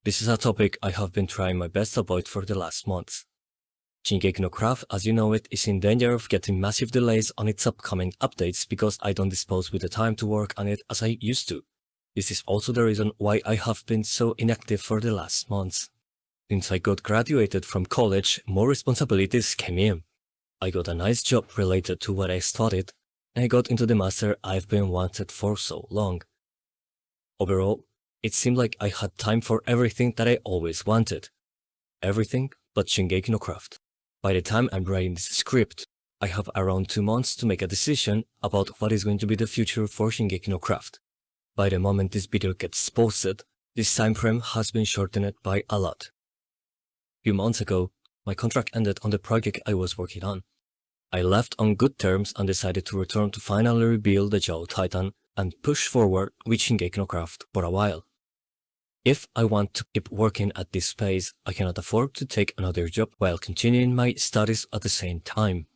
This is a topic I have been trying my best to avoid for the last months. Shingeki no Craft, as you know it, is in danger of getting massive delays on its upcoming updates because I don't dispose with the time to work on it as I used to. This is also the reason why I have been so inactive for the last months. Since I got graduated from college, more responsibilities came in. I got a nice job related to what I studied, and I got into the master I've been wanted for so long. Overall, it seemed like I had time for everything that I always wanted. Everything but Shingeki no Craft. By the time I'm writing this script, I have around 2 months to make a decision about what is going to be the future for Shingeki no Craft. By the moment this video gets posted, this time frame has been shortened by a lot. A few months ago, my contract ended on the project I was working on. I left on good terms and decided to return to finally rebuild the Jaw Titan and push forward with Shingeki no Craft for a while. If I want to keep working at this pace, I cannot afford to take another job while continuing my studies at the same time.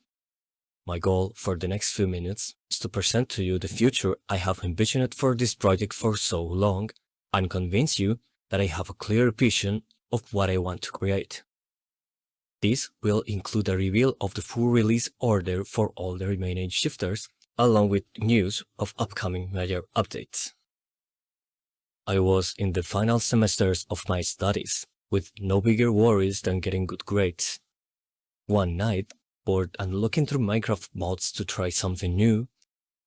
My goal for the next few minutes is to present to you the future I have envisioned for this project for so long and convince you that I have a clear vision of what I want to create. This will include a reveal of the full release order for all the remaining shifters, along with news of upcoming major updates. I was in the final semesters of my studies, with no bigger worries than getting good grades. One night, bored and looking through Minecraft mods to try something new,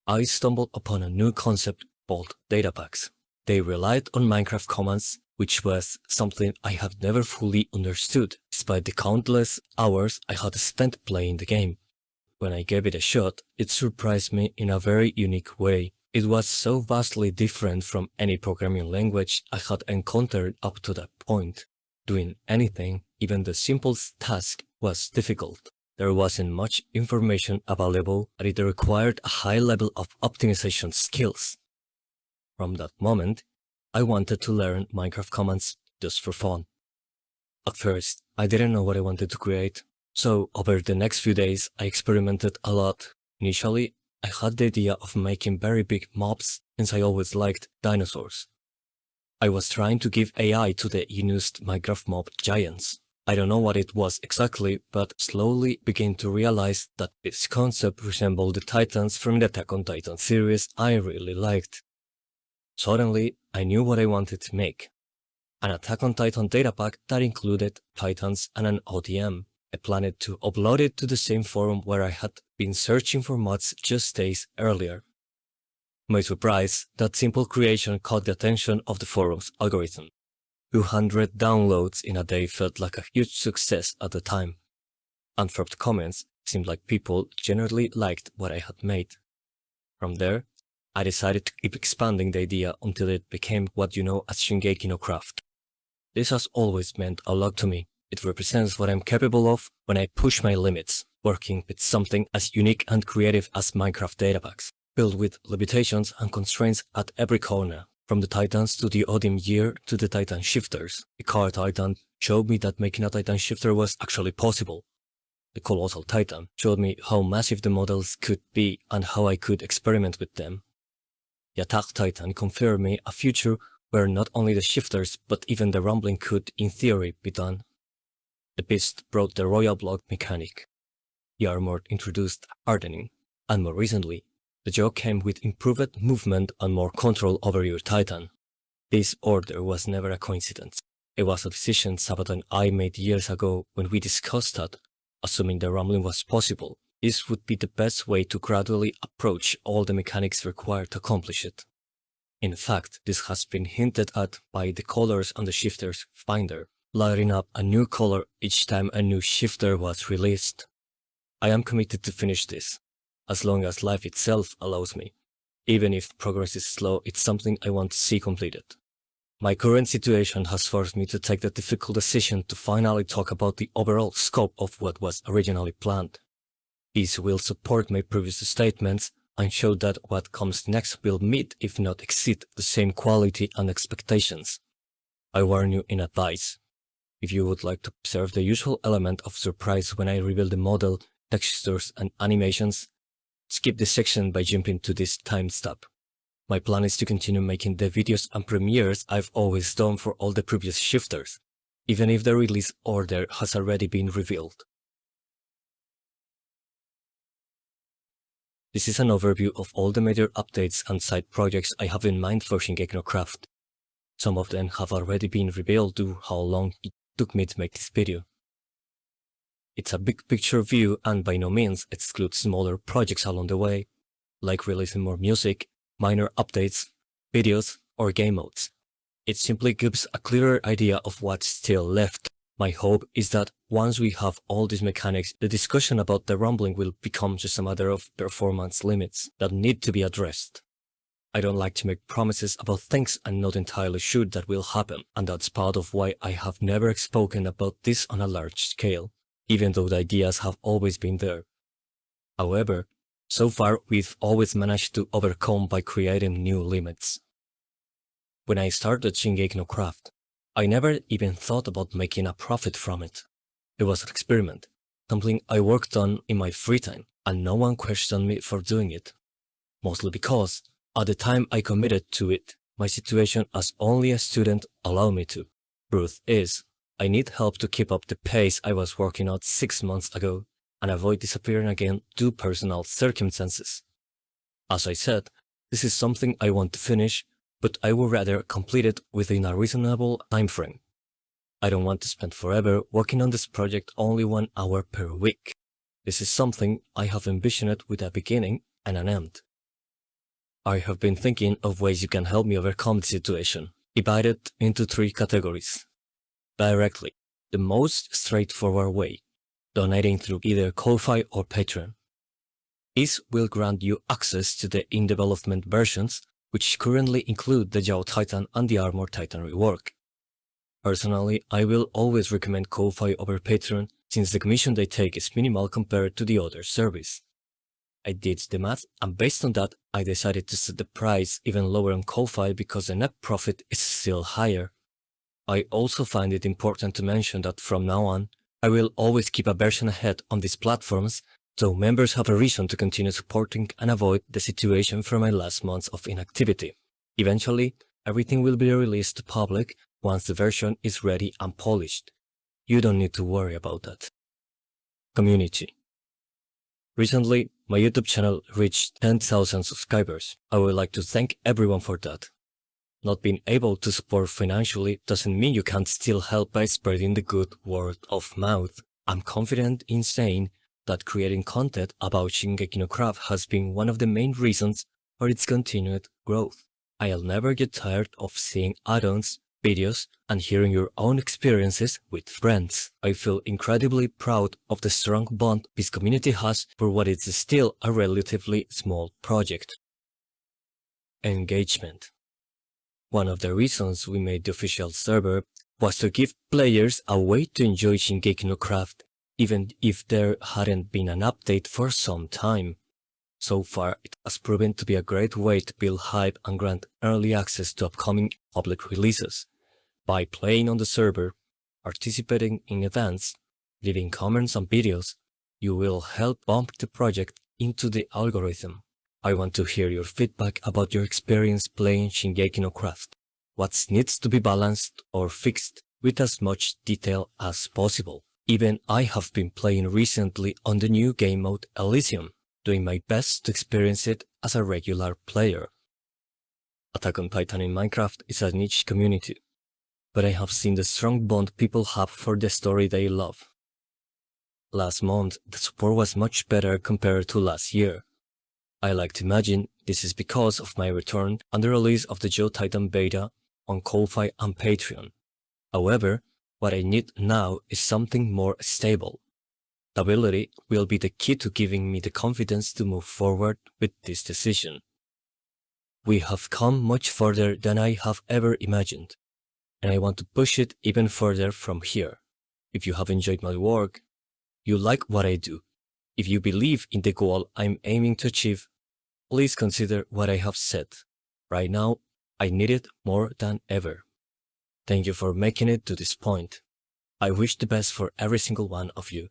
I stumbled upon a new concept called datapacks. They relied on Minecraft commands, which was something I had never fully understood, despite the countless hours I had spent playing the game. When I gave it a shot, it surprised me in a very unique way. It was so vastly different from any programming language I had encountered up to that point. Doing anything, even the simplest task, was difficult. There wasn't much information available, and it required a high level of optimization skills. From that moment, I wanted to learn Minecraft commands just for fun. At first, I didn't know what I wanted to create, so over the next few days I experimented a lot. Initially, I had the idea of making very big mobs since I always liked dinosaurs. I was trying to give AI to the unused Minecraft mob giants. I don't know what it was exactly, but slowly began to realize that this concept resembled the titans from the Attack on Titan series I really liked. Suddenly, I knew what I wanted to make. An Attack on Titan datapack that included titans and an ODM. I planned to upload it to the same forum where I had been searching for mods just days earlier. To my surprise, that simple creation caught the attention of the forum's algorithm. 200 downloads in a day felt like a huge success at the time. And from the comments, it seemed like people generally liked what I had made. From there, I decided to keep expanding the idea until it became what you know as Shingeki no Craft. This has always meant a lot to me. It represents what I'm capable of when I push my limits, working with something as unique and creative as Minecraft datapacks, filled with limitations and constraints at every corner, from the titans to the ODM gear to the titan shifters. The car titan showed me that making a titan shifter was actually possible. The colossal titan showed me how massive the models could be and how I could experiment with them. The attack titan confirmed me a future where not only the shifters but even the rumbling could, in theory, be done. The beast brought the royal block mechanic. The armor introduced hardening, and more recently, the jaw came with improved movement and more control over your titan. This order was never a coincidence. It was a decision Sabat and I made years ago when we discussed that, assuming the rumbling was possible, this would be the best way to gradually approach all the mechanics required to accomplish it. In fact, this has been hinted at by the colors on the shifter's finder, lighting up a new color each time a new shifter was released. I am committed to finish this, as long as life itself allows me. Even if progress is slow, it's something I want to see completed. My current situation has forced me to take the difficult decision to finally talk about the overall scope of what was originally planned. This will support my previous statements and show that what comes next will meet, if not exceed, the same quality and expectations. I warn you in advance. If you would like to observe the usual element of surprise when I reveal the model, textures and animations, skip this section by jumping to this timestamp. My plan is to continue making the videos and premieres I've always done for all the previous shifters, even if the release order has already been revealed. This is an overview of all the major updates and side projects I have in mind for Shingeki no Craft. Some of them have already been revealed due to how long it took me to make this video. It's a big picture view and by no means excludes smaller projects along the way, like releasing more music, minor updates, videos, or game modes. It simply gives a clearer idea of what's still left. My hope is that once we have all these mechanics, the discussion about the rumbling will become just a matter of performance limits that need to be addressed. I don't like to make promises about things I'm not entirely sure that will happen, and that's part of why I have never spoken about this on a large scale, even though the ideas have always been there. However, so far we've always managed to overcome by creating new limits. When I started Shingeki no Craft, I never even thought about making a profit from it. It was an experiment, something I worked on in my free time, and no one questioned me for doing it. Mostly because, at the time I committed to it, my situation as only a student allowed me to. Truth is, I need help to keep up the pace I was working at 6 months ago, and avoid disappearing again due to personal circumstances. As I said, this is something I want to finish, but I would rather complete it within a reasonable time frame. I don't want to spend forever working on this project only 1 hour per week. This is something I have envisioned with a beginning and an end. I have been thinking of ways you can help me overcome the situation, divided into 3 categories. Directly, the most straightforward way, donating through either Ko-Fi or Patreon. This will grant you access to the in-development versions, which currently include the Jaw Titan and the Armor Titan rework. Personally, I will always recommend Ko-Fi over Patreon since the commission they take is minimal compared to the other service. I did the math and based on that I decided to set the price even lower on Ko-Fi because the net profit is still higher. I also find it important to mention that from now on, I will always keep a version ahead on these platforms so members have a reason to continue supporting and avoid the situation from my last months of inactivity. Eventually, everything will be released to public once the version is ready and polished. You don't need to worry about that. Community. Recently, my YouTube channel reached 10,000 subscribers. I would like to thank everyone for that. Not being able to support financially doesn't mean you can't still help by spreading the good word of mouth. I'm confident in saying that creating content about Shingeki no Craft has been one of the main reasons for its continued growth. I'll never get tired of seeing add-ons, videos, and hearing your own experiences with friends. I feel incredibly proud of the strong bond this community has for what is still a relatively small project. Engagement. One of the reasons we made the official server was to give players a way to enjoy Shingeki no Craft, even if there hadn't been an update for some time. So far, it has proven to be a great way to build hype and grant early access to upcoming public releases. By playing on the server, participating in events, leaving comments on videos, you will help bump the project into the algorithm. I want to hear your feedback about your experience playing Shingeki no Craft. What needs to be balanced or fixed with as much detail as possible. Even I have been playing recently on the new game mode Elysium, doing my best to experience it as a regular player. Attack on Titan in Minecraft is a niche community, but I have seen the strong bond people have for the story they love. Last month, the support was much better compared to last year. I like to imagine this is because of my return and the release of the Jaw Titan beta on Ko-Fi and Patreon. However, what I need now is something more stable. Stability will be the key to giving me the confidence to move forward with this decision. We have come much further than I have ever imagined, and I want to push it even further from here. If you have enjoyed my work, you like what I do, if you believe in the goal I'm aiming to achieve, please consider what I have said. Right now, I need it more than ever. Thank you for making it to this point. I wish the best for every single one of you.